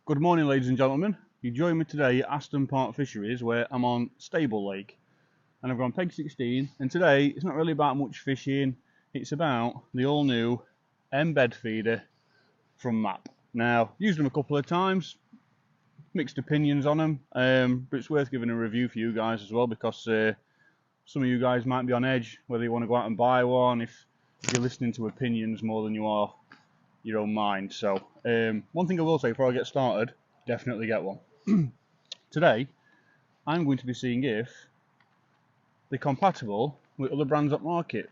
Good morning, ladies and gentlemen. You join me today at Aston Park Fisheries, where I'm on Stable Lake, and I've gone peg 16. And today it's not really about much fishing, it's about the all new Embed Feeder from MAP. Now, used them a couple of times, mixed opinions on them, but it's worth giving a review for you guys as well, because some of you guys might be on edge whether you want to go out and buy one if you're listening to opinions more than you are your own mind. So one thing I will say before I get started, definitely get one. Today I'm going to be seeing if they're compatible with other brands at market.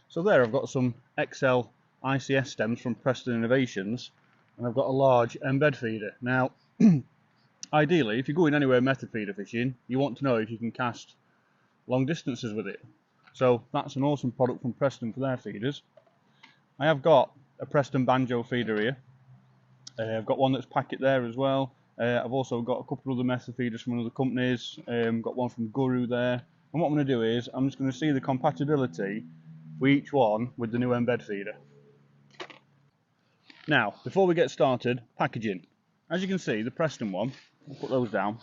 So there I've got some XL ICS stems from Preston Innovations, and I've got a large Embed Feeder. Now ideally, if you're going anywhere method feeder fishing, you want to know if you can cast long distances with it. So that's an awesome product from Preston for their feeders. I have got a Preston Banjo feeder here. I've got one that's packet there as well. I've also got a couple of other method feeders from other companies. Got one from Guru there. And what I'm going to do is I'm just going to see the compatibility for each one with the new Embed Feeder. Now, before we get started, packaging. As you can see, the Preston one, I'll put those down.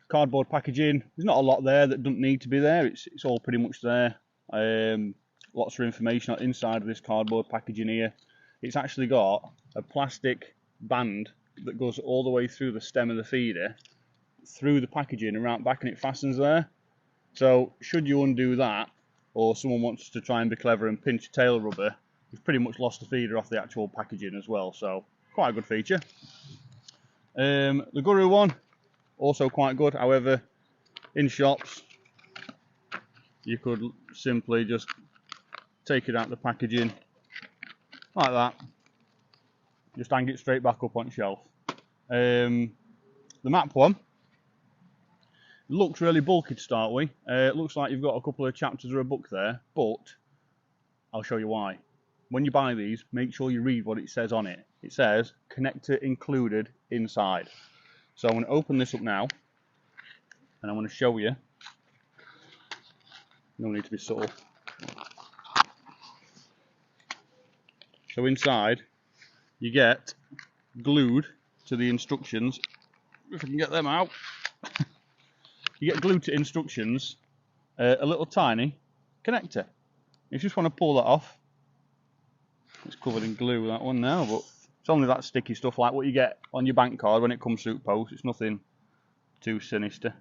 Cardboard packaging. There's not a lot there that doesn't need to be there. It's all pretty much there. Lots of information inside of this cardboard packaging here. It's actually got a plastic band that goes all the way through the stem of the feeder, through the packaging and around back, and it fastens there. So should you undo that, or someone wants to try and be clever and pinch tail rubber, you've pretty much lost the feeder off the actual packaging as well. So quite a good feature. The Guru one, also quite good. However, in shops you could simply just take it out of the packaging like that, just hang it straight back up on shelf. The MAP one looks really bulky to start with. It looks like you've got a couple of chapters of a book there, but I'll show you why. When you buy these, make sure you read what it says on it. It says connector included inside. So I'm going to open this up now and I'm going to show you. No need to be subtle. So inside you get glued to the instructions, if I can get them out, you get glued to instructions a little tiny connector. If you just want to pull that off, it's covered in glue, that one now, but it's only that sticky stuff like what you get on your bank card when it comes through post. It's nothing too sinister.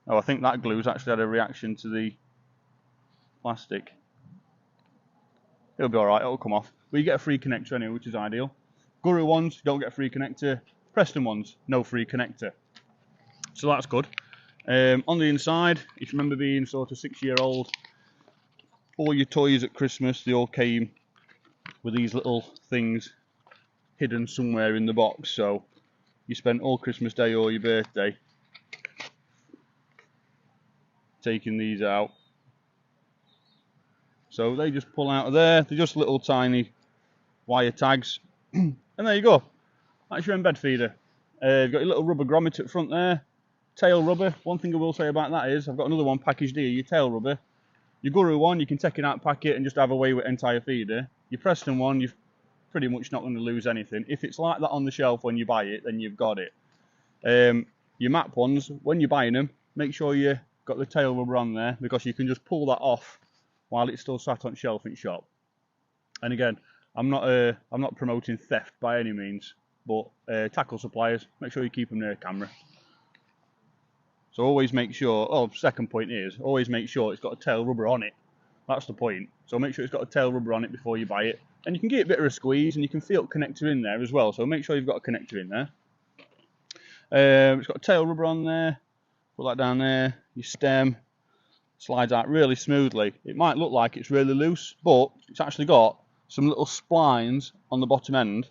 Oh, I think that glue's actually had a reaction to the plastic. It'll be alright, it'll come off. But you get a free connector anyway, which is ideal. Guru ones, you don't get a free connector. Preston ones, no free connector. So that's good. On the inside, if you remember being sort of 6-year-old, all your toys at Christmas, they all came with these little things hidden somewhere in the box. So you spent all Christmas Day or your birthday taking these out. So they just pull out of there. They're just little tiny wire tags. And there you go. That's your Embed Feeder. You've got your little rubber grommet at front there. Tail rubber. One thing I will say about that is, I've got another one packaged here, your tail rubber. Your Guru one, you can take it out packet and just have away with entire feeder. Your Preston one, you're pretty much not going to lose anything. If it's like that on the shelf when you buy it, then you've got it. Your MAP ones, when you're buying them, make sure you got the tail rubber on there, because you can just pull that off while it's still sat on shelf in shop. And again, I'm not promoting theft by any means, but tackle suppliers, make sure you keep them near camera. So always make sure, second point is, always make sure it's got a tail rubber on it. That's the point. So make sure it's got a tail rubber on it before you buy it. And you can give it a bit of a squeeze, and you can feel the connector in there as well. So make sure you've got a connector in there. It's got a tail rubber on there. Put that down there. Your stem slides out really smoothly. It might look like it's really loose, but it's actually got some little splines on the bottom end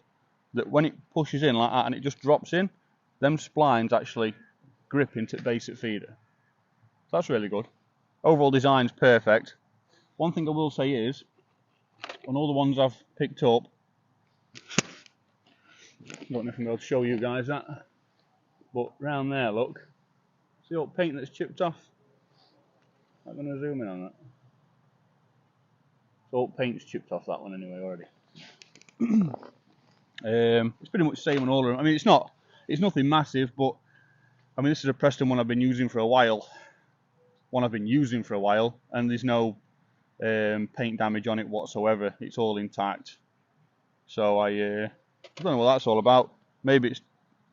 that when it pushes in like that and it just drops in, them splines actually grip into the basic feeder. So that's really good. Overall design's perfect. One thing I will say is, on all the ones I've picked up, I don't know if I'm able to show you guys that, but round there, look, see all the paint that's chipped off? I'm going to zoom in on that. So all the paint's chipped off that one anyway already. It's pretty much the same on all of them. I mean, it's nothing massive, but I mean, this is a Preston one I've been using for a while. And there's no paint damage on it whatsoever. It's all intact. So I don't know what that's all about. Maybe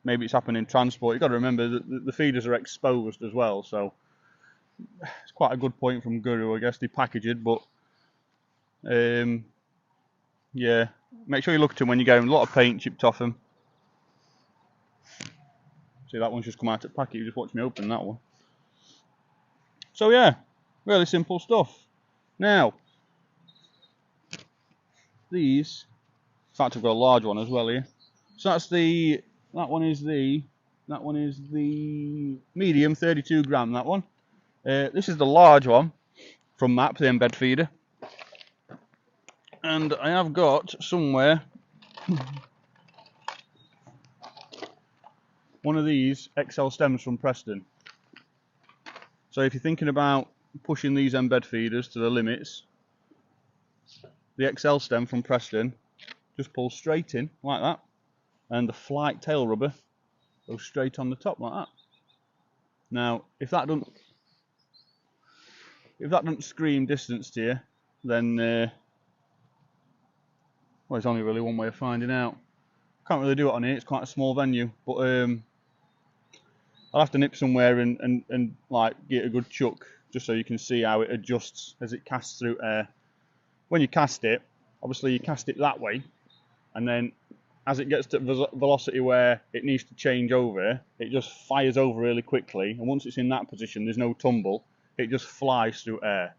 it's happened in transport. You've got to remember that the feeders are exposed as well, so it's quite a good point from Guru, I guess. They package it, but yeah, make sure you look at them when you get them. A lot of paint chipped off them. See, that one's just come out of the packet. You just watch me open that one. So yeah, really simple stuff. Now, these, in fact, I've got a large one as well here. So that one is the medium, 32 gram. That one. This is the large one from MAP, the Embed Feeder. And I have got somewhere one of these XL stems from Preston. So if you're thinking about pushing these Embed feeders to the limits, the XL stem from Preston just pulls straight in like that, and the flight tail rubber goes straight on the top like that. Now, if that doesn't scream distance to you, then well, there's only really one way of finding out. Can't really do it on here, it's quite a small venue, but I'll have to nip somewhere and like get a good chuck just so you can see how it adjusts as it casts through air. When you cast it, obviously you cast it that way, and then as it gets to velocity where it needs to change over, it just fires over really quickly, and once it's in that position, there's no tumble, it just flies through air.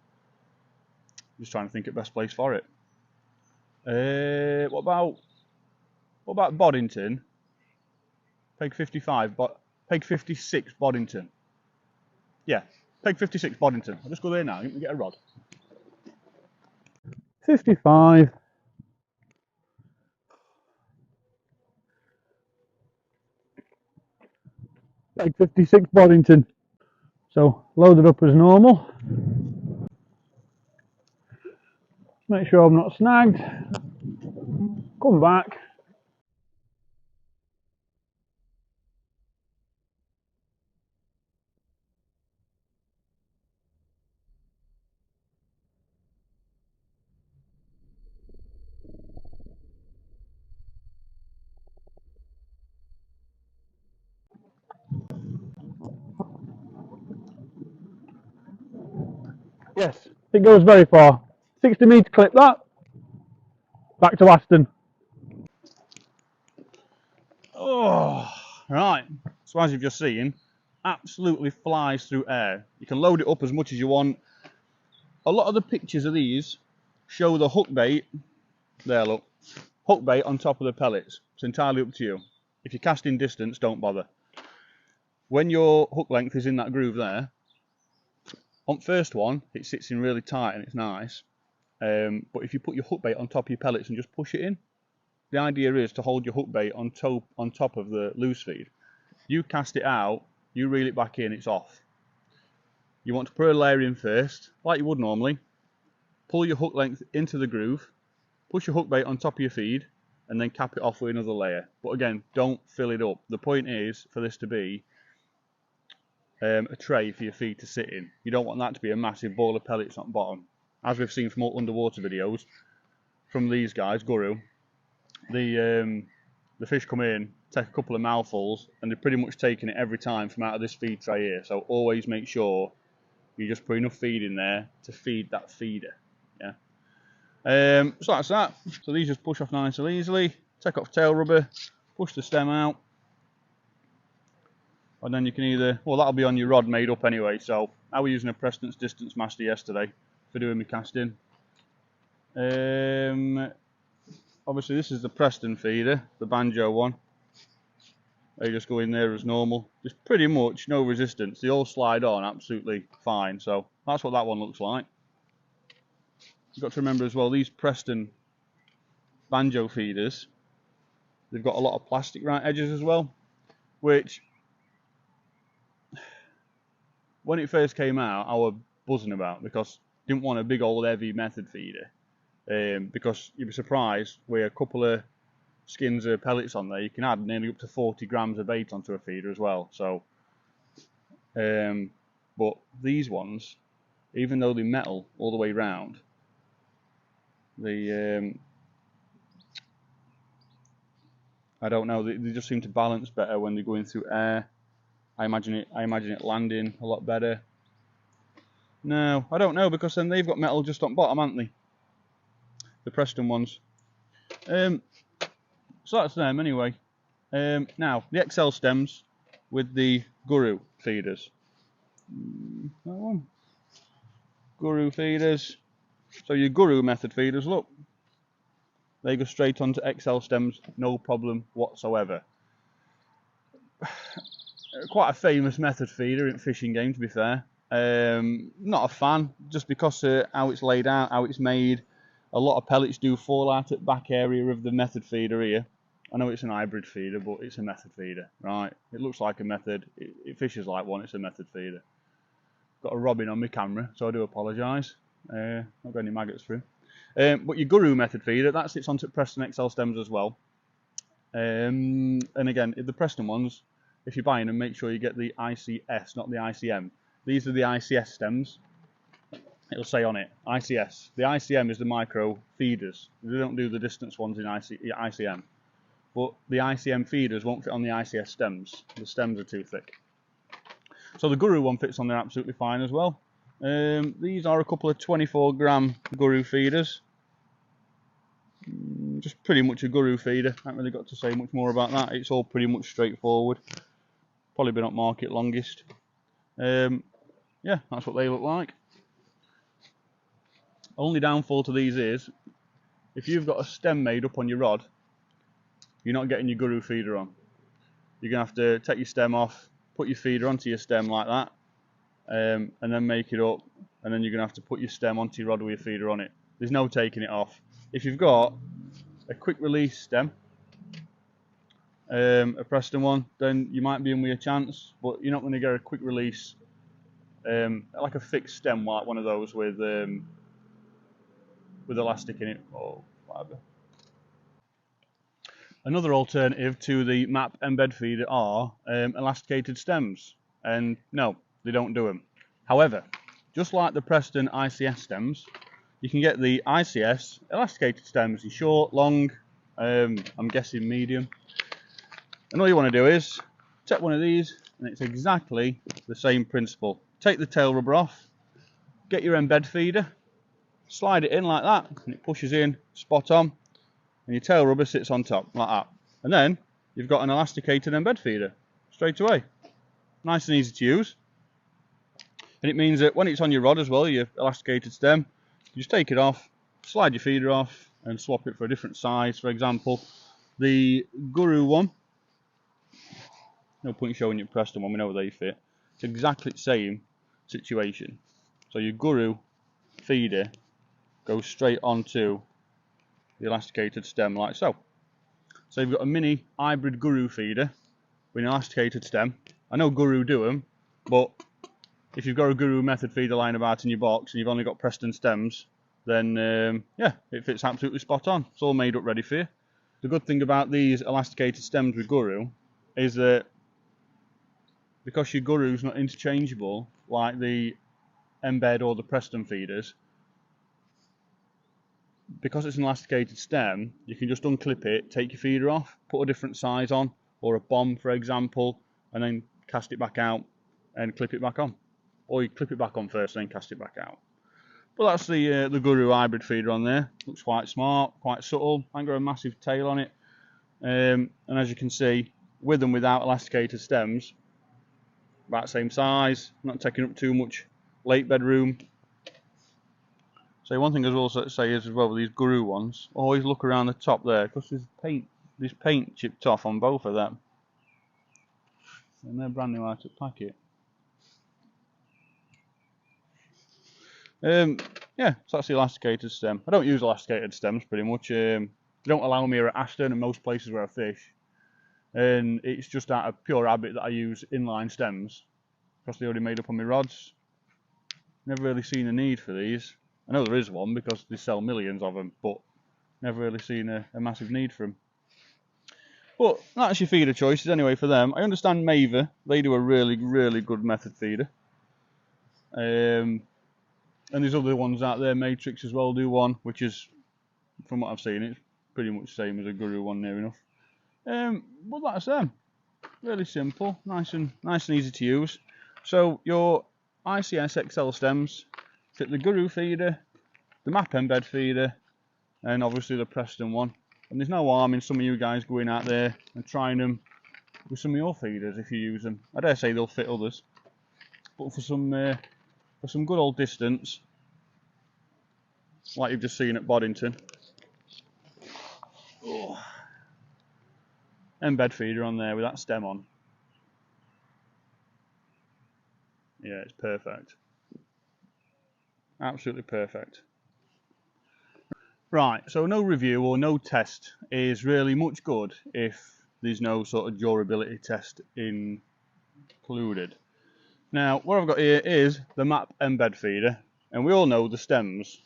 Just trying to think of the best place for it. What about Boddington? Peg 55, but Peg 56 Boddington. Yeah, Peg 56 Boddington. I'll just go there now. Let me get a rod. 55. Peg 56 Boddington. So load it up as normal. Make sure I'm not snagged. Come back. Yes, it goes very far. 60 metre clip that. Back to Aston. Oh, right. So as you've just seen, absolutely flies through air. You can load it up as much as you want. A lot of the pictures of these show the hook bait. There, look. Hook bait on top of the pellets. It's entirely up to you. If you're casting distance, don't bother. When your hook length is in that groove there, on first one, it sits in really tight and it's nice. But if you put your hook bait on top of your pellets and just push it in, the idea is to hold your hook bait on top of the loose feed. You cast it out, you reel it back in, it's off. You want to put a layer in first, like you would normally. Pull your hook length into the groove, push your hook bait on top of your feed, and then cap it off with another layer. But again, don't fill it up. The point is for this to be a tray for your feed to sit in. You don't want that to be a massive ball of pellets on the bottom. As we've seen from all underwater videos from these guys, Guru, the fish come in, take a couple of mouthfuls, and they're pretty much taking it every time from out of this feed tray here. So always make sure you just put enough feed in there to feed that feeder. Yeah. So that's that. So these just push off nice and easily. Take off tail rubber, push the stem out, and then you can either, well, that'll be on your rod made up anyway. So I was using a Preston's Distance Master yesterday for doing my casting. Obviously this is the Preston feeder, the banjo one. They just go in there as normal. There's pretty much no resistance. They all slide on absolutely fine. So that's what that one looks like. You've got to remember as well, these Preston banjo feeders, they've got a lot of plastic right edges as well, which when it first came out, I was buzzing about because I didn't want a big old heavy method feeder. Because you'd be surprised with a couple of skins of pellets on there, you can add nearly up to 40 grams of bait onto a feeder as well. So, but these ones, even though they're metal all the way round, they I don't know, they just seem to balance better when they're going through air. I imagine it landing a lot better. No, I don't know, because then they've got metal just on bottom, haven't they? The Preston ones. So that's them anyway. Now the XL stems with the Guru feeders. That one. Guru feeders. So your Guru method feeders, look, they go straight onto XL stems, no problem whatsoever. Quite a famous method feeder in fishing game, to be fair. Not a fan, just because of how it's laid out, how it's made. A lot of pellets do fall out at the back area of the method feeder here. I know it's an hybrid feeder, but it's a method feeder, right? It looks like a method, it fishes like one, it's a method feeder. Got a robin on my camera, so I do apologise. Not got any maggots through. But your Guru method feeder, that sits onto Preston XL stems as well. And again, the Preston ones, if you're buying them, make sure you get the ICS, not the ICM. These are the ICS stems. It'll say on it, ICS. The ICM is the micro feeders. They don't do the distance ones in ICM. But the ICM feeders won't fit on the ICS stems. The stems are too thick. So the Guru one fits on there absolutely fine as well. These are a couple of 24 gram Guru feeders. Just pretty much a Guru feeder. Haven't really got to say much more about that. It's all pretty much straightforward. Probably been on market longest. Yeah, that's what they look like. Only downfall to these is, if you've got a stem made up on your rod, you're not getting your Guru feeder on. You're going to have to take your stem off, put your feeder onto your stem like that, and then make it up, and then you're going to have to put your stem onto your rod with your feeder on it. There's no taking it off. If you've got a quick release stem, a Preston one, then you might be in with a chance, but you're not going to get a quick release, like a fixed stem, like one of those with elastic in it or whatever. Another alternative to the MAP Embed Feeder are elasticated stems, and no, they don't do them. However, just like the Preston ICS stems, you can get the ICS elasticated stems in short, long, I'm guessing medium. And all you want to do is take one of these, and it's exactly the same principle. Take the tail rubber off, get your embed feeder, slide it in like that, and it pushes in spot on, and your tail rubber sits on top like that. And then you've got an elasticated embed feeder straight away. Nice and easy to use. And it means that when it's on your rod as well, your elasticated stem, you just take it off, slide your feeder off, and swap it for a different size. For example, the Guru one, no point showing you Preston one, we know where they fit. It's exactly the same situation. So your Guru feeder goes straight onto the elasticated stem like so. So you've got a mini hybrid Guru feeder with an elasticated stem. I know Guru do them, but if you've got a Guru method feeder lying about in your box and you've only got Preston stems, then yeah, it fits absolutely spot on. It's all made up ready for you. The good thing about these elasticated stems with Guru is that because your Guru's not interchangeable like the Embed or the Preston feeders, because it's an elasticated stem, you can just unclip it, take your feeder off, put a different size on, or a bomb for example, and then cast it back out and clip it back on. Or you clip it back on first and then cast it back out. But that's the Guru hybrid feeder on there. Looks quite smart, quite subtle, ain't got a massive tail on it. And as you can see, with and without elasticated stems, about the same size, not taking up too much lake bed room. So one thing I was also say is as well with these Guru ones, always look around the top there because there's paint chipped off on both of them, and they're brand new out of packet. Yeah, so that's the elasticated stem. I don't use elasticated stems pretty much. They don't allow me here at Aston and most places where I fish, and it's just out of pure habit that I use inline stems because they're already made up on my rods. Never really seen a need for these. I know there is one because they sell millions of them, but never really seen a massive need for them. But that's your feeder choices anyway for them. I understand Maver, they do a really, really good method feeder. And there's other ones out there, Matrix as well do one, which is, from what I've seen, it's pretty much the same as a Guru one near enough. But that's them. Really simple, nice and easy to use. So your ICS XL stems fit the Guru feeder, the MAP Embed feeder, and obviously the Preston one. And there's no harm in some of you guys going out there and trying them with some of your feeders if you use them. I dare say they'll fit others, but for some good old distance, like you've just seen at Boddington, Embed feeder on there with that stem on. Yeah, it's perfect. Absolutely perfect. Right, so no review or no test is really much good if there's no sort of durability test included. Now, what I've got here is the MAP Embed feeder, and we all know the stems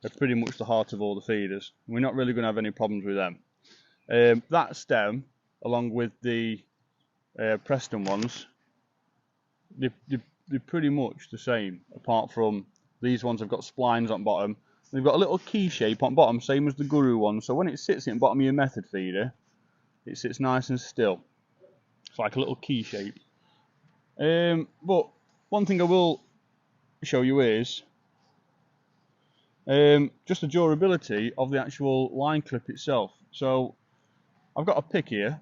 are pretty much the heart of all the feeders. We're not really going to have any problems with them. That stem, along with the Preston ones, they're pretty much the same, apart from these ones have got splines on bottom. They've got a little key shape on bottom, same as the Guru one. So when it sits in the bottom of your method feeder, it sits nice and still. It's like a little key shape. But one thing I will show you is just the durability of the actual line clip itself. So I've got a pick here,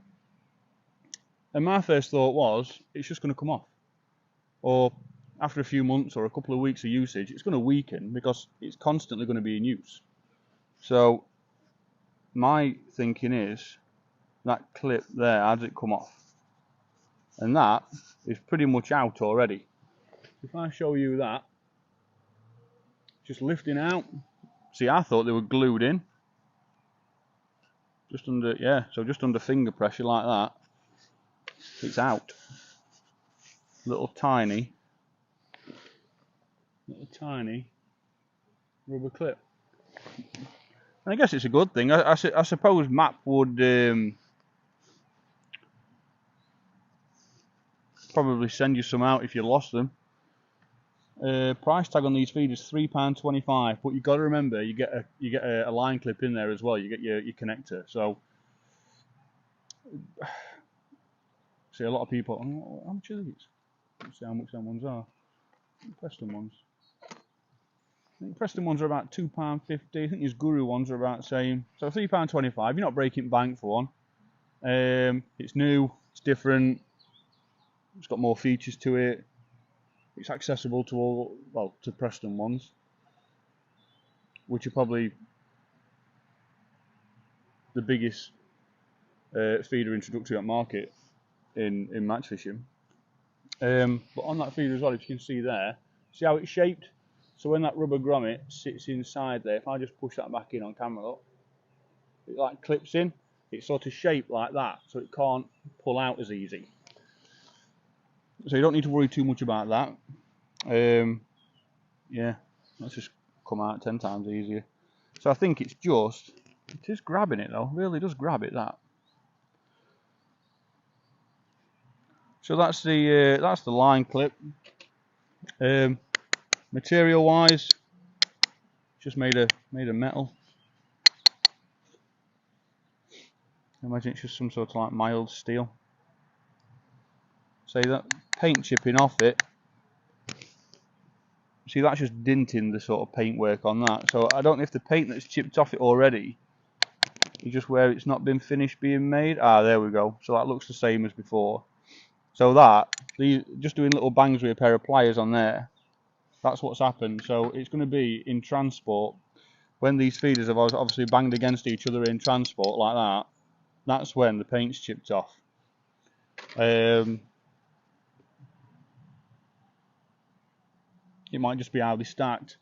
and my first thought was it's just going to come off, or after a few months or a couple of weeks of usage, it's going to weaken because it's constantly going to be in use. So my thinking is that clip there, how does it come off? And that is pretty much out already. If I show you that, just lifting out. See, I thought they were glued in. Just under, yeah, so just under finger pressure like that, it's out. Little tiny rubber clip. And I guess it's a good thing. I suppose MAP would probably send you some out if you lost them. Price tag on these feeders £3.25, but you've got to remember you get a line clip in there as well. You get your connector. So see, a lot of people, oh, how much are these? Let's see how much them ones are. Preston ones. I think Preston ones are about £2.50. I think these Guru ones are about the same. So £3.25. You're not breaking bank for one. It's new. It's different. It's got more features to it. It's accessible to all, well, to Preston ones, which are probably the biggest feeder introductory at market in match fishing. But on that feeder as well, if you can see there, see how it's shaped? So when that rubber grommet sits inside there, if I just push that back in on camera, look, it like clips in. It's sort of shaped like that, so it can't pull out as easy. So you don't need to worry too much about that. Yeah, let's just come out 10 times easier. So I think it's just, it is grabbing it though, really does grab it, that. So that's the line clip. Material wise, just made of metal. I imagine it's just some sort of like mild steel. See that paint chipping off it. See, that's just dinting the sort of paintwork on that. So I don't know if the paint that's chipped off it already is just where it's not been finished being made. Ah, there we go. So that looks the same as before. So that, just doing little bangs with a pair of pliers on there, that's what's happened. So it's going to be in transport, when these feeders have obviously banged against each other in transport like that, that's when the paint's chipped off. It might just be how they're stacked.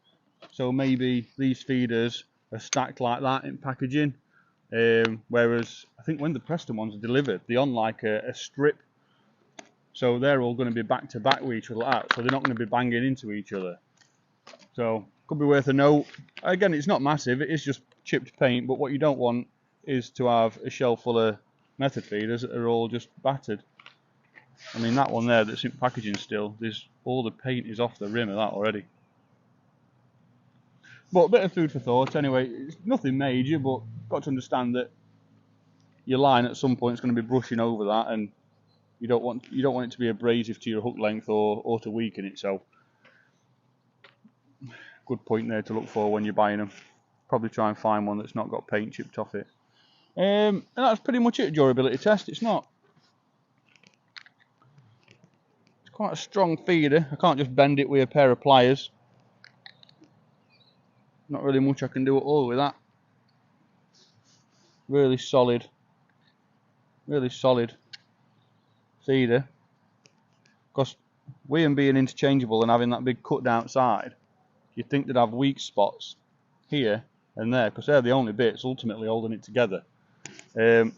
So maybe these feeders are stacked like that in packaging, whereas I think when the Preston ones are delivered, they're on like a strip. So they're all going to be back to back with each other like that, so they're not going to be banging into each other. So could be worth a note. Again, it's not massive, it is just chipped paint, but what you don't want is to have a shelf full of method feeders that are all just battered. I mean, that one there that's in packaging still, there's all the paint is off the rim of that already. But a bit of food for thought anyway. It's nothing major, but got to understand that your line at some point is going to be brushing over that, and you don't want it to be abrasive to your hook length or to weaken it. So good point there to look for when you're buying them. Probably try and find one that's not got paint chipped off it. And that's pretty much it. Durability test. It's quite a strong feeder. I can't just bend it with a pair of pliers. Not really much I can do at all with that. Really solid feeder. Because with them being interchangeable and having that big cut down side, you'd think they'd have weak spots here and there, because they're the only bits ultimately holding it together. But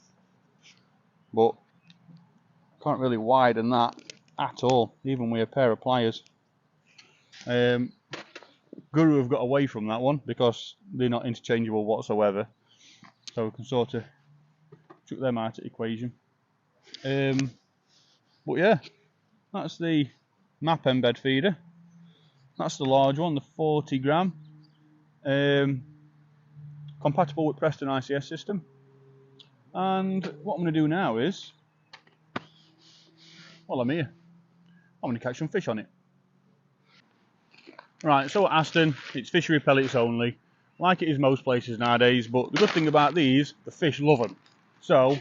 can't really widen that at all, even with a pair of pliers. Guru have got away from that one because they're not interchangeable whatsoever, so we can sort of chuck them out of the equation. But yeah, that's the MAP Embed feeder. That's the large one, the 40 gram. Compatible with Preston ICS system. And what I'm going to do now is, while I'm here, I'm going to catch some fish on it. Right, so at Aston, it's fishery pellets only, like it is most places nowadays, but the good thing about these, the fish love them. So,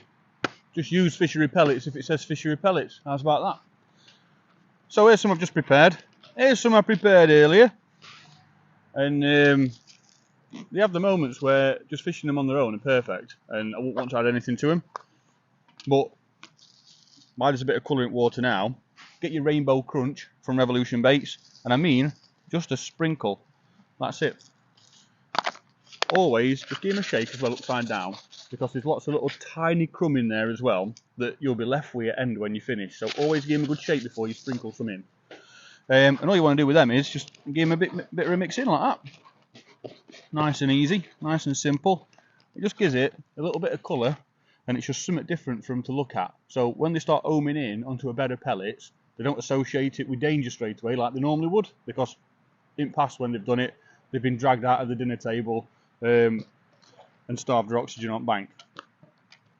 just use fishery pellets if it says fishery pellets. How's about that? So here's some I've just prepared. Here's some I prepared earlier. And they have the moments where just fishing them on their own are perfect, and I won't want to add anything to them. But while there's a bit of colour in water now, get your Rainbow Crunch from Revolution Baits, and I mean just a sprinkle. That's it. Always just give them a shake as well upside down, because there's lots of little tiny crumb in there as well that you'll be left with at end when you finish. So always give them a good shake before you sprinkle some in. And all you want to do with them is just give them a bit of a mix in like that. Nice and easy, nice and simple. It just gives it a little bit of colour, and it's just something different for them to look at. So when they start homing in onto a bed of pellets, they don't associate it with danger straight away like they normally would, because in the past when they've done it, they've been dragged out of the dinner table and starved of oxygen on bank.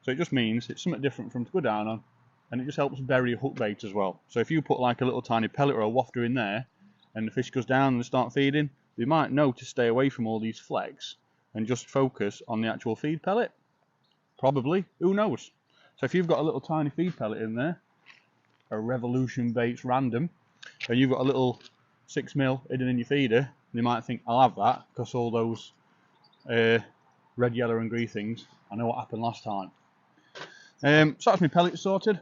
So it just means it's something different for them to go down on, and it just helps bury a hook bait as well. So if you put like a little tiny pellet or a wafter in there, and the fish goes down and they start feeding, they might know to stay away from all these flecks and just focus on the actual feed pellet. Probably, who knows? So if you've got a little tiny feed pellet in there, a Revolution Baits random, and you've got a little 6mm hidden in your feeder, they might think, I'll have that, because all those red, yellow and green things, I know what happened last time. So that's my pellets sorted.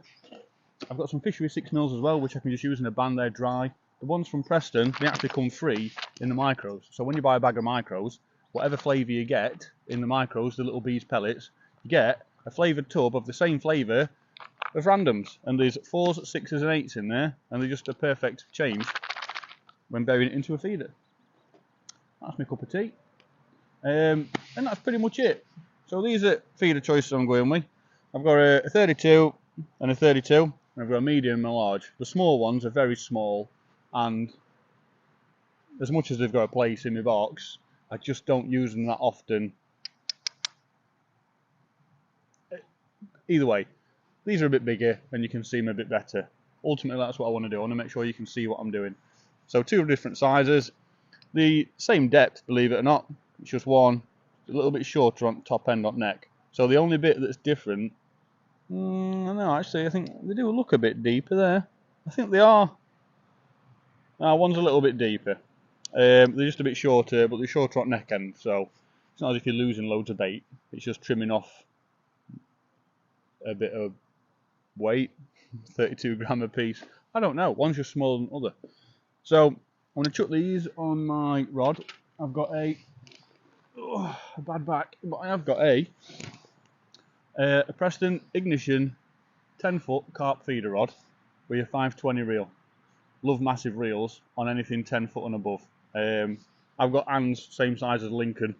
I've got some fishery 6mm as well, which I can just use in a band. They're dry. The ones from Preston, they actually come free in the micros. So when you buy a bag of micros, whatever flavour you get in the micros, the little bees pellets, you get a flavoured tub of the same flavour of randoms. And there's 4s, 6s and 8s in there, and they're just a perfect change when burying it into a feeder. That's my cup of tea. And that's pretty much it. So these are feeder choices I'm going with. I've got a 32 and a 32, and I've got a medium and a large. The small ones are very small, and as much as they've got a place in my box, I just don't use them that often. Either way, these are a bit bigger and you can see them a bit better. Ultimately, that's what I want to do. I want to make sure you can see what I'm doing. So 2 different sizes, the same depth, believe it or not. It's just one a little bit shorter on top end on neck. So the only bit that's different, no, actually I think they do look a bit deeper there. I think they are. One's a little bit deeper. They're just a bit shorter, but they're shorter on neck end, so it's not as if you're losing loads of bait. It's just trimming off a bit of weight, 32 gram a piece. I don't know, one's just smaller than the other. So I'm going to chuck these on my rod. I've got a bad back, but I have got a Preston Ignition 10-foot carp feeder rod with a 520 reel. Love massive reels on anything 10 foot and above. I've got hands same size as Lincoln,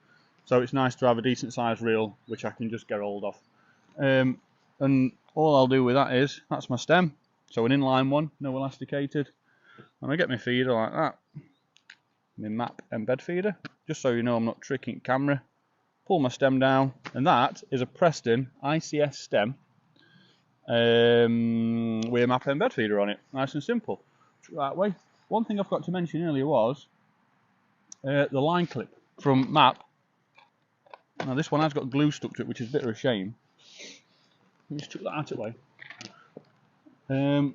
so it's nice to have a decent sized reel which I can just get hold of. And And all I'll do with that is, that's my stem, so an inline one, no elasticated, and I get my feeder like that, my MAP Embed Feeder, just so you know I'm not tricking camera. Pull my stem down, and that is a Preston ICS stem with a MAP Embed Feeder on it, nice and simple. Right way. One thing I forgot to mention earlier was the line clip from MAP. Now this one has got glue stuck to it, which is a bit of a shame. Let me just chuck that out of the way.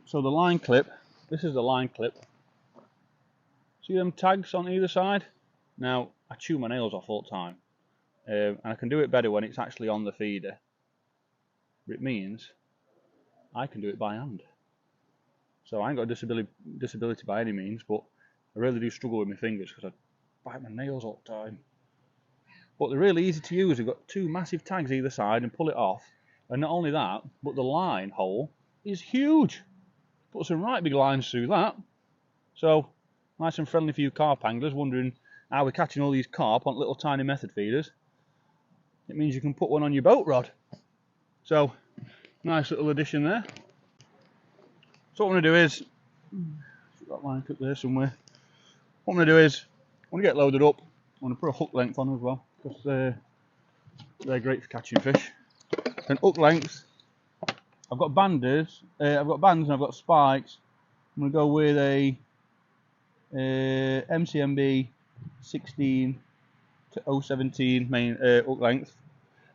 So the line clip, this is the line clip. See them tags on either side? Now, I chew my nails off all the time. And I can do it better when it's actually on the feeder. It means I can do it by hand. So I ain't got a disability by any means, but I really do struggle with my fingers because I bite my nails all the time. But they're really easy to use. We've got two massive tags either side and pull it off. And not only that, but the line hole is huge. Put some right big lines through that. So, nice and friendly for you carp anglers wondering how we're catching all these carp on little tiny method feeders. It means you can put one on your boat rod. So, nice little addition there. So what I'm going to do is, got line clip there somewhere. What I'm going to do is, when I get loaded up, I'm going to put a hook length on as well, because they're great for catching fish. And hook length, I've got banders, I've got bands and I've got spikes. I'm going to go with a MCMB 16 to 017 main hook length,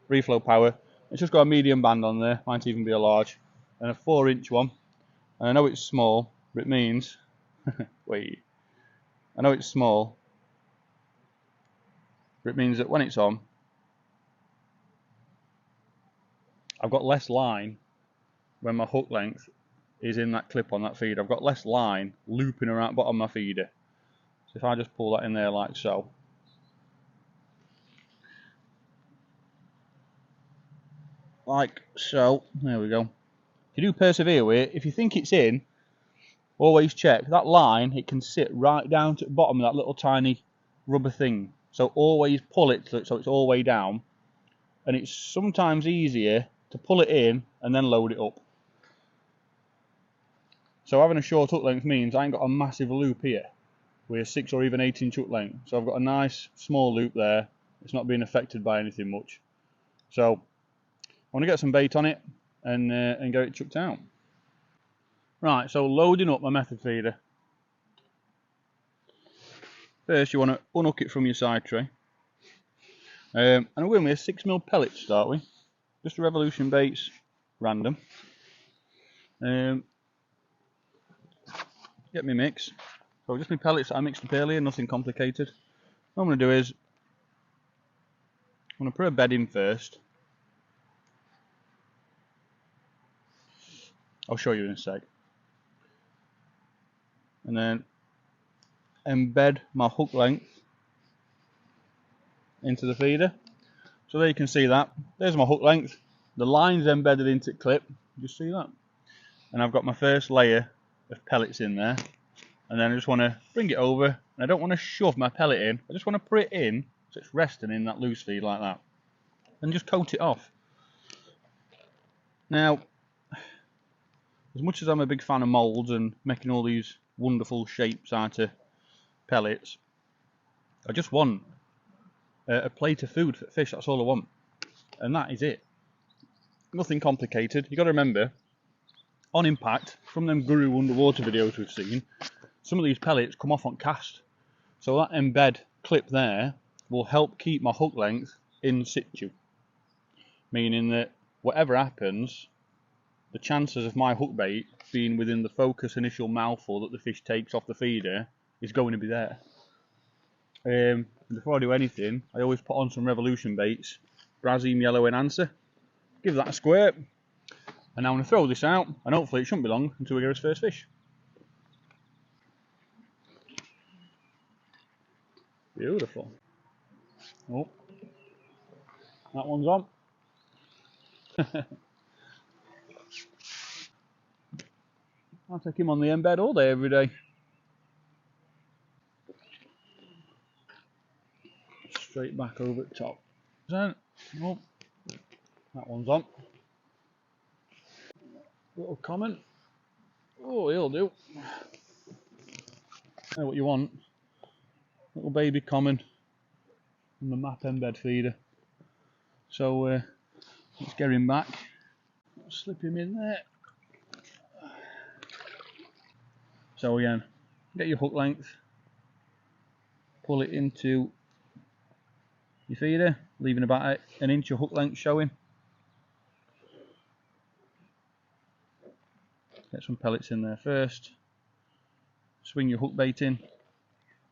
reflow power. It's just got a medium band on there, might even be a large, and a 4-inch one. And I know it's small, but it means, wait, I know it's small, but it means that when it's on, I've got less line when my hook length is in that clip on that feeder. I've got less line looping around bottom of my feeder. So if I just pull that in there like so, like so, there we go. If you do persevere with it, if you think it's in, always check that line. It can sit right down to the bottom of that little tiny rubber thing, so always pull it so it's all the way down, and it's sometimes easier to pull it in and then load it up. So having a short hook length means I ain't got a massive loop here with a 6 or even 8-inch hook length, so I've got a nice small loop there. It's not being affected by anything much. So I want to get some bait on it and get it chucked out. Right, so loading up my method feeder. First you want to unhook it from your side tray. And I'm going with a 6mm pellet to start with. Just a Revolution baits, random. Get me mix. So just my pellets that I mixed up earlier, nothing complicated. What I'm going to do is, I'm going to put a bed in first. I'll show you in a sec. And then embed my hook length into the feeder. So there you can see that. There's my hook length. The line's embedded into the clip. You see that? And I've got my first layer of pellets in there. And then I just want to bring it over. And I don't want to shove my pellet in. I just want to put it in so it's resting in that loose feed like that. And just coat it off. Now, as much as I'm a big fan of moulds and making all these wonderful shapes out of pellets, I just want a plate of food for fish. That's all I want. And that is it. Nothing complicated. You've got to remember, on impact, from them guru underwater videos we've seen, some of these pellets come off on cast. So that embed clip there will help keep my hook length in situ. Meaning that whatever happens, the chances of my hook bait being within the focus initial mouthful that the fish takes off the feeder is going to be there. Before I do anything, I always put on some Revolution baits, Brazilian Yellow Enhancer, give that a squirt, and now I'm going to throw this out, and hopefully it shouldn't be long until we get his first fish. Beautiful. Oh, that one's on. I'll take him on the embed all day, every day. Straight back over the top. Oh, that one's on. Little comment. Oh, he'll do. Know what you want. Little baby common from the MAP Embed feeder. So let's get him back. Slip him in there. So again, get your hook length, pull it into your feeder, leaving about an inch of hook length showing. Get some pellets in there first. Swing your hook bait in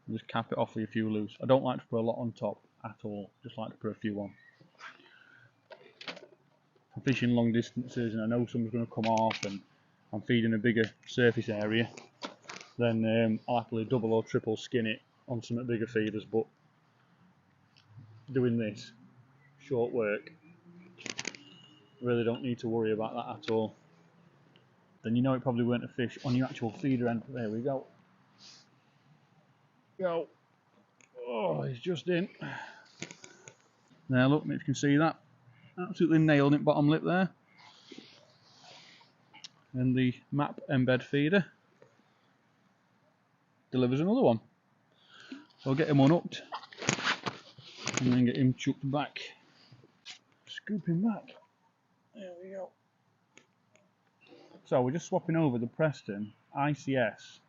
and just cap it off with a few loose. I don't like to put a lot on top at all, just like to put a few on. If I'm fishing long distances and I know someone's going to come off and I'm feeding a bigger surface area, then I'll happily double or triple skin it on some bigger feeders, but doing this short work, really don't need to worry about that at all. Then you know it probably weren't a fish on your actual feeder end. There we go. Go. Oh, he's just in. Now look, if you can see that, absolutely nailed it bottom lip there. And the MAP Embed feeder delivers another one. So I'll get him unhooked and then get him chucked back. Scoop him back. There we go. So we're just swapping over the Preston ICS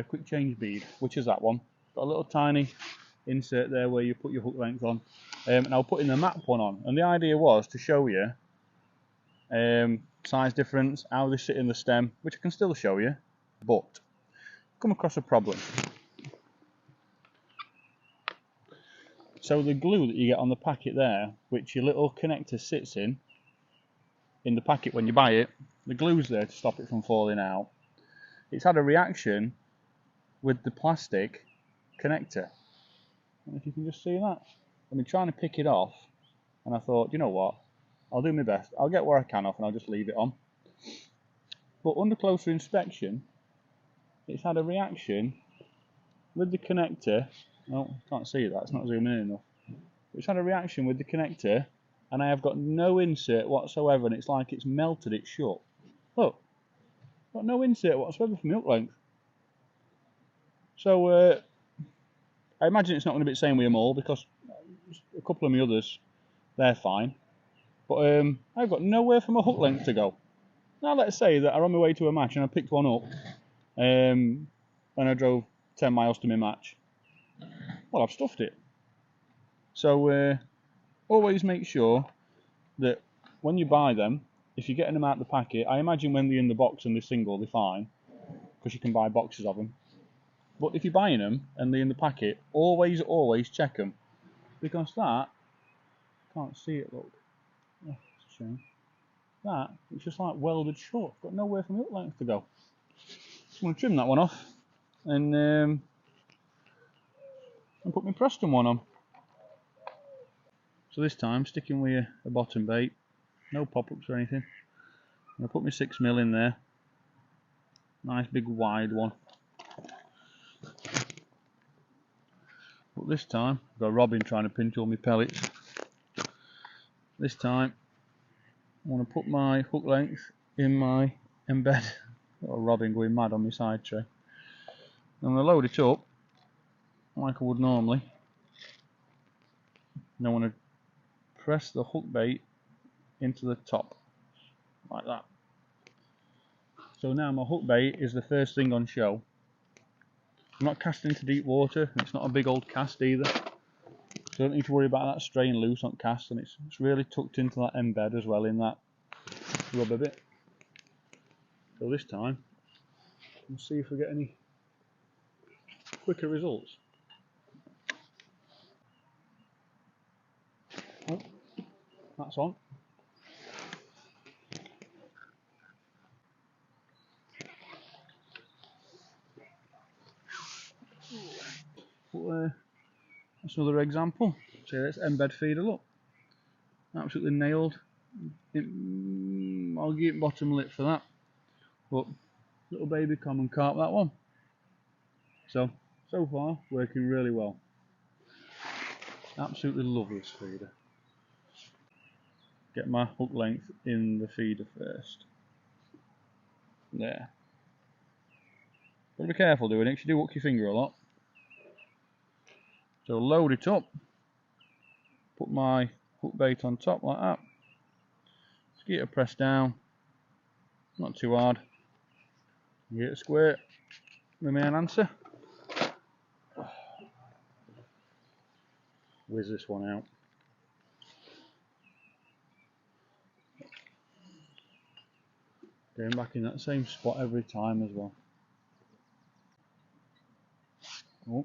quick change bead, which is that one. Got a little tiny insert there where you put your hook length on, and I'll put in the MAP one on. And the idea was to show you size difference, how they sit in the stem, which I can still show you, but come across a problem. So the glue that you get on the packet there, which your little connector sits in the packet when you buy it, the glue's there to stop it from falling out. It's had a reaction with the plastic connector. I don't know if you can just see that. I've been trying to pick it off, and I thought, you know what, I'll do my best. I'll get where I can off and I'll just leave it on. But under closer inspection, it's had a reaction with the connector. Oh, can't see that, it's not zooming in enough. It's had a reaction with the connector, and I have got no insert whatsoever, and it's like it's melted it shut. Look, got no insert whatsoever from the hook length. So I imagine it's not going to be the same with them all, because a couple of my others, they're fine. But I've got nowhere for my hook length to go. Now let's say that I'm on my way to a match and I picked one up and I drove 10 miles to my match. Well, I've stuffed it. So always make sure that when you buy them, if you're getting them out of the packet, I imagine when they're in the box and they're single, they're fine, because you can buy boxes of them. But if you're buying them and they're in the packet, always check them, because that, can't see it, look. Oh, it's a shame. That, it's just like welded shut. Got nowhere for my hook length to go. I'm going to trim that one off and put my Preston one on. So this time, sticking with a bottom bait, no pop-ups or anything. I'm going to put my 6mm in there. Nice big wide one. But this time, I've got Robin trying to pinch all my pellets. This time, I want to put my hook length in my embed. Got a Robin going mad on my side tray. I'm going to load it up like I would normally. And I want to press the hook bait into the top, like that. So now my hook bait is the first thing on show. I'm not casting into deep water, and it's not a big old cast either. So I don't need to worry about that straying loose on cast, and it's really tucked into that embed as well in that rubber bit. So this time, we'll see if we get any quicker results. Oh, that's on. But, that's another example. So let's embed feeder, look. Absolutely nailed. I'll give it bottom lip for that. But little baby common carp, that one. So far, working really well. Absolutely love this feeder. Get my hook length in the feeder first. There. Got to be careful doing it because you do hook your finger a lot. So load it up. Put my hook bait on top like that. Just get it pressed down. Not too hard. Get it squirt. The main answer. Whiz this one out. Going back in that same spot every time as well. Oh,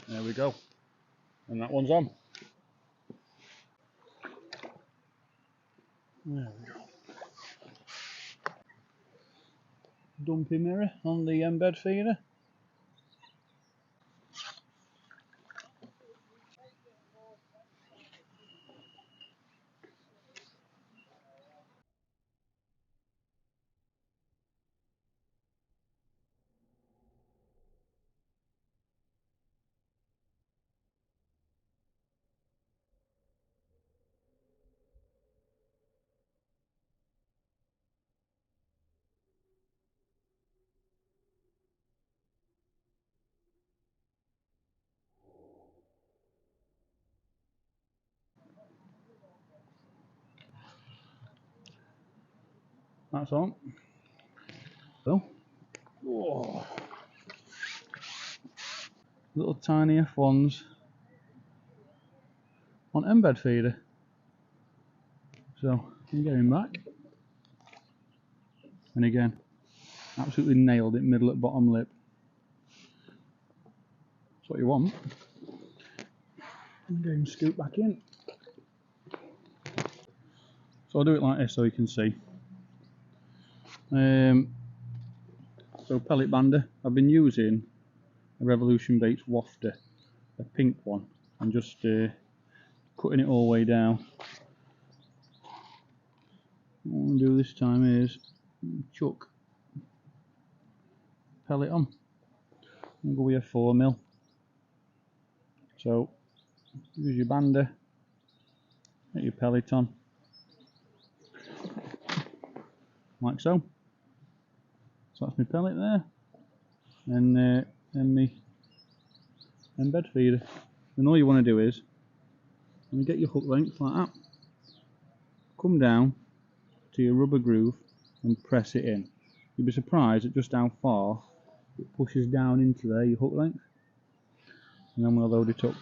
there we go. And that one's on. There we go. Dumpy mirror on the embed feeder. That's on. So, oh, little tiny F1s on embed feeder. So I'm getting back. And again, absolutely nailed it, middle at bottom lip. That's what you want. I'm going to scoot back in. So I'll do it like this so you can see. So pellet bander, I've been using a Revolution Baits wafter, a pink one, and just cutting it all the way down. What I'm going to do this time is chuck pellet on. I'm going to go with a 4mm. So use your bander, get your pellet on, like so. So that's my pellet there, and my embed feeder. And all you want to do is, when you get your hook length like that, come down to your rubber groove and press it in. You'll be surprised at just how far it pushes down into there, your hook length. And then we'll load it up.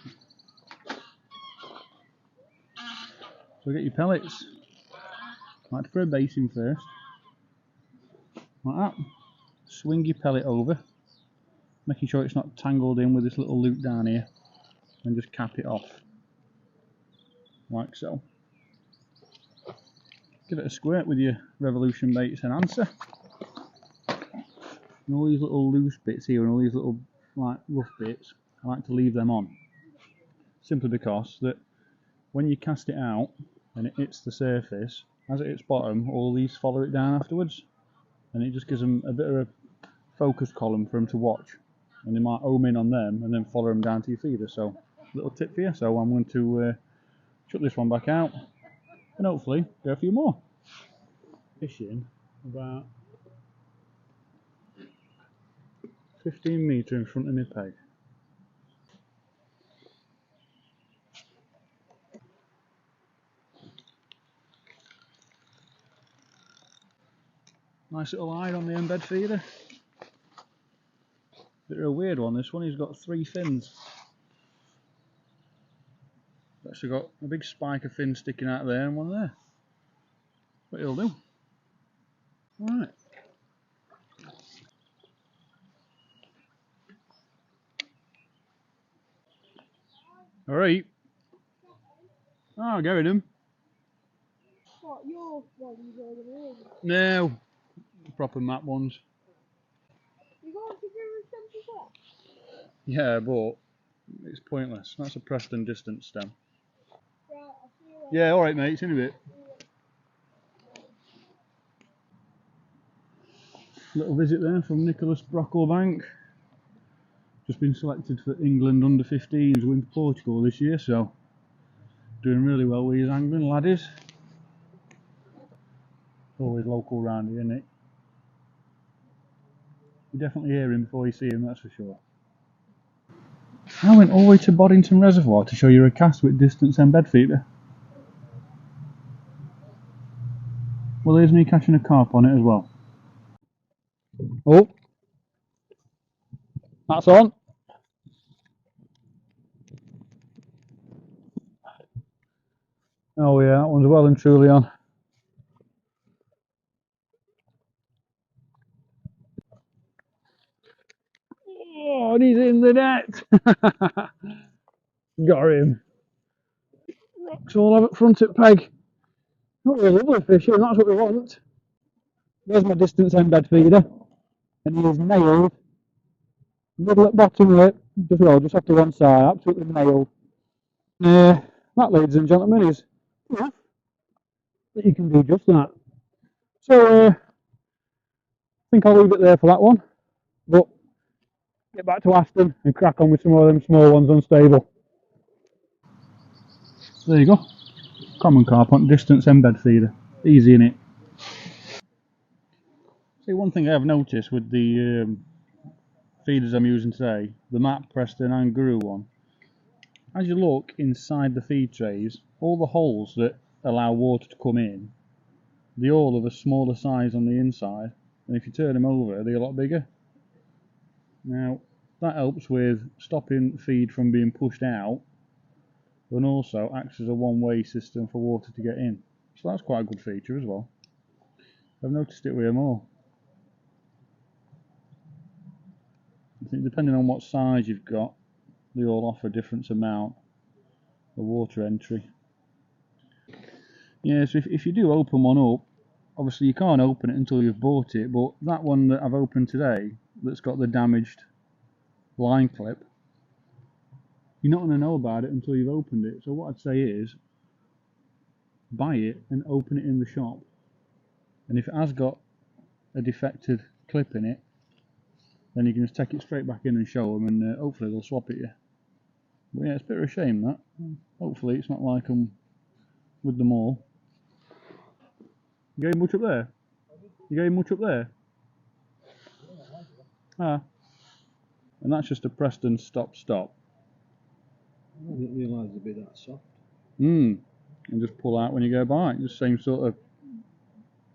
So get your pellets, like for a basin first, like that. Swing your pellet over, making sure it's not tangled in with this little loop down here, and just cap it off, like so. Give it a squirt with your Revolution Baits enhancer. And all these little loose bits here and all these little like rough bits, I like to leave them on. Simply because that when you cast it out and it hits the surface, as it hits bottom, all these follow it down afterwards. And it just gives them a bit of a focus column for them to watch. And they might home in on them and then follow them down to your feeder. So, little tip for you. So I'm going to chuck this one back out and hopefully go a few more. Fishing about 15 metres in front of my peg. Nice little hide on the embed feeder. Bit of a weird one, this one. He's got 3 fins. Actually got a big spike of fins sticking out there and one there. But it'll do. Alright. Alright. Oh, I'll go with him. What, your ones or the ones? No. Proper MAP ones. You going to do a 74? Yeah, but it's pointless. That's a Preston distance stem. Right, I'll see you later. Yeah, alright mate, see you in a bit. Little visit there from Nicholas Brocklebank. Just been selected for England under 15s going to Portugal this year, so doing really well with his angling, laddies. Always local round here, isn't it? You definitely hear him before you see him, that's for sure. I went all the way to Boddington Reservoir to show you a cast with distance embed feeder. Well, here's me catching a carp on it as well. Oh, that's on. Oh yeah, that one's well and truly on. Oh, and he's in the net. Got him. Rocks all over front at peg. Not really lovely fishing, that's what we want. There's my distance embed feeder. And he is nailed. Middle at bottom lip. Just off to one side. Absolutely nailed. That, ladies and gentlemen, is proof that you can do just that. So, I think I'll leave it there for that one. But get back to Aston and crack on with some of them small ones unstable. There you go. Common carp on distance embed feeder. Easy in it. See, one thing I have noticed with the feeders I'm using today, the MAP, Preston and Guru one, as you look inside the feed trays, all the holes that allow water to come in, they're all of a smaller size on the inside, and if you turn them over, they're a lot bigger. Now, that helps with stopping feed from being pushed out, and also acts as a one-way system for water to get in. So that's quite a good feature as well. I've noticed it with more. I think depending on what size you've got, they all offer a different amount of water entry. Yeah, so if you do open one up, obviously you can't open it until you've bought it, but that one that I've opened today, that's got the damaged line clip, you're not going to know about it until you've opened it. So what I'd say is, buy it and open it in the shop. And if it has got a defected clip in it, then you can just take it straight back in and show them, and hopefully they'll swap it you. But yeah, it's a bit of a shame that. Hopefully it's not like them with them all. You getting much up there? You getting much up there? Ah. And that's just a Preston stop. I didn't realise it'd be that soft. And just pull out when you go by. Just same sort of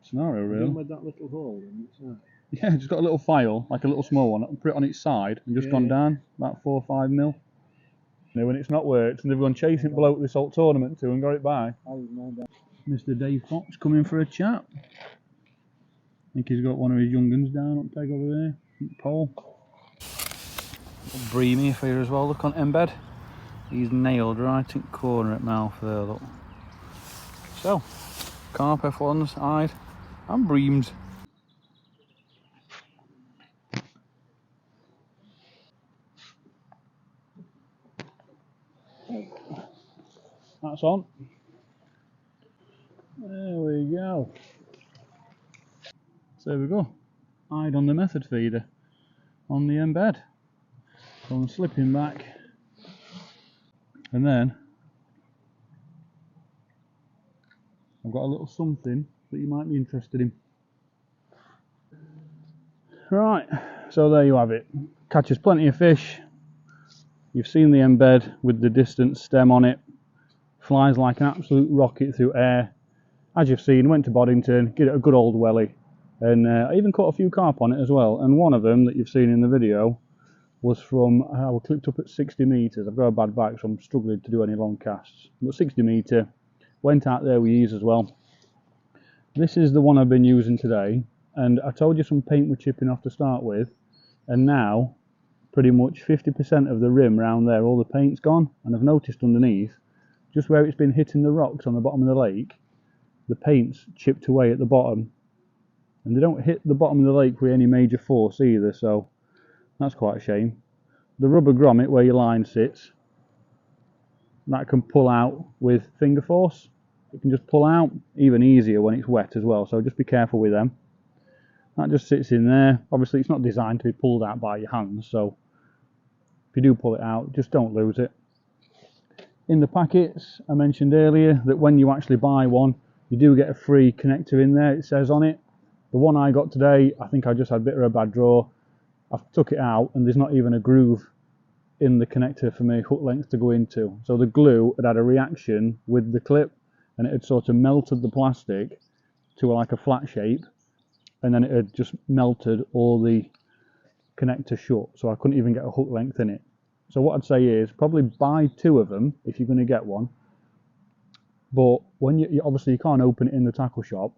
scenario, really. With that little hole in its side. Yeah, just got a little file, like a little small one, and put it on its side, and just gone down about 4 or 5 mil. You know, when it's not worked, and they've gone chasing below this whole tournament too, and got it by. Mr. Dave Fox coming for a chat. I think he's got one of his young guns down on peg over there. Paul. Breamy for as well. Look on Embed. He's nailed right in the corner at mouth there. Look. So, carp F1s, eyed, and breamed. That's on. There we go. So there we go. Eyed on the method feeder on the Embed. So I'm slipping back, and then I've got a little something that you might be interested in. Right, so there you have it. Catches plenty of fish. You've seen the Embed with the distance stem on it. Flies like an absolute rocket through air. As you've seen, went to Boddington, get it a good old welly, and I even caught a few carp on it as well. And one of them that you've seen in the video was from, I was clipped up at 60 metres. I've got a bad back, so I'm struggling to do any long casts. But 60 metre, went out there with ease as well. This is the one I've been using today, and I told you some paint was chipping off to start with, and now pretty much 50% of the rim around there, all the paint's gone, and I've noticed underneath, just where it's been hitting the rocks on the bottom of the lake, the paint's chipped away at the bottom, and they don't hit the bottom of the lake with any major force either, so that's quite a shame. The rubber grommet where your line sits, that can pull out with finger force. It can just pull out, even easier when it's wet as well, so just be careful with them. That just sits in there. Obviously it's not designed to be pulled out by your hands, so if you do pull it out, just don't lose it. In the packets, I mentioned earlier that when you actually buy one, you do get a free connector in there, it says on it. The one I got today, I think I just had a bit of a bad draw. I've took it out and there's not even a groove in the connector for my hook length to go into. So the glue had a reaction with the clip and it had sort of melted the plastic to like a flat shape, and then it had just melted all the connector shut, so I couldn't even get a hook length in it. So what I'd say is probably buy 2 of them if you're going to get one, but when you obviously you can't open it in the tackle shop.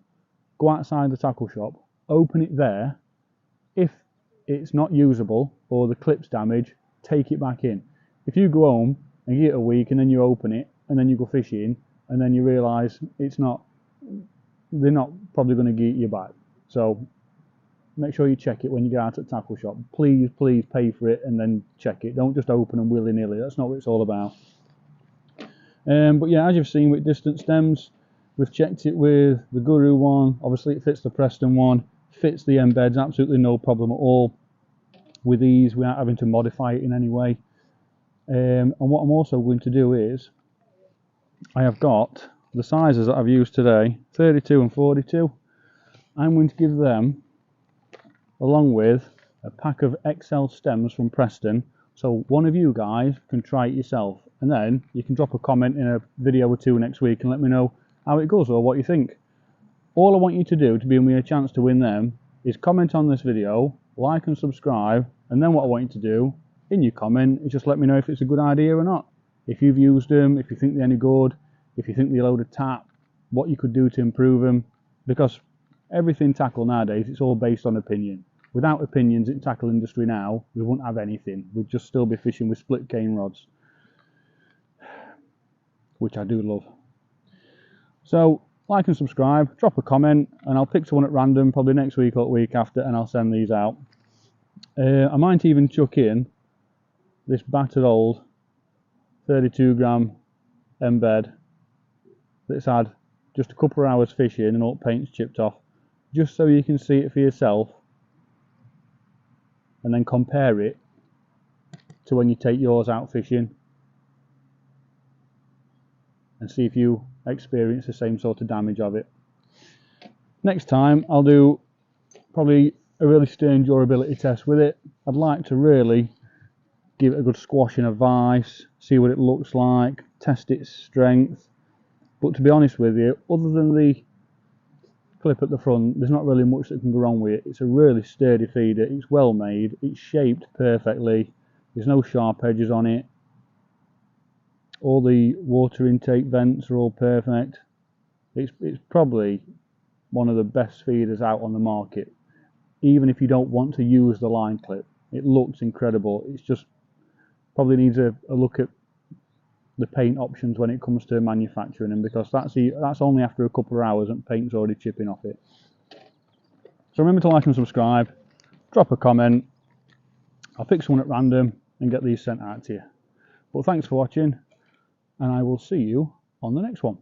Go outside the tackle shop, open it there. If it's not usable or the clip's damaged, take it back in. If you go home and give it a week and then you open it and then you go fishing and then you realise it's not, they're not probably going to get you back. So make sure you check it when you go out at the tackle shop. Please pay for it and then check it. Don't just open them willy-nilly. That's not what it's all about. But yeah, as you've seen with distance stems, we've checked it with the Guru one. Obviously it fits the Preston one, fits the Embeds, absolutely no problem at all with these without having to modify it in any way. And what I'm also going to do is, I have got the sizes that I've used today, 32 and 42. I'm going to give them, along with a pack of XL stems from Preston, so one of you guys can try it yourself, and then you can drop a comment in a video or 2 next week and let me know how it goes or what you think. All I want you to do to give me a chance to win them is comment on this video, like and subscribe, and then what I want you to do in your comment is just let me know if it's a good idea or not. If you've used them, if you think they're any good, if you think they're a load of tap, what you could do to improve them, because everything tackle nowadays, it's all based on opinion. Without opinions in tackle industry now, we wouldn't have anything. We'd just still be fishing with split cane rods, which I do love. So like and subscribe, drop a comment, and I'll pick someone at random probably next week or the week after, and I'll send these out. I might even chuck in this battered old 32 gram Embed that's had just a couple of hours fishing and all the paint's chipped off, just so you can see it for yourself and then compare it to when you take yours out fishing and see if you experience the same sort of damage of it. Next time I'll do probably a really stern durability test with it. I'd like to really give it a good squash in a vise, see what it looks like, test its strength. But to be honest with you, other than the clip at the front, there's not really much that can go wrong with it. It's a really sturdy feeder, it's well made, it's shaped perfectly, there's no sharp edges on it. All the water intake vents are all perfect. It's probably one of the best feeders out on the market, even if you don't want to use the line clip. It looks incredible. It's just probably needs a look at the paint options when it comes to manufacturing them, because that's only after a couple of hours and paint's already chipping off it. So remember to like and subscribe, drop a comment. I'll pick someone at random and get these sent out to you. But thanks for watching, and I will see you on the next one.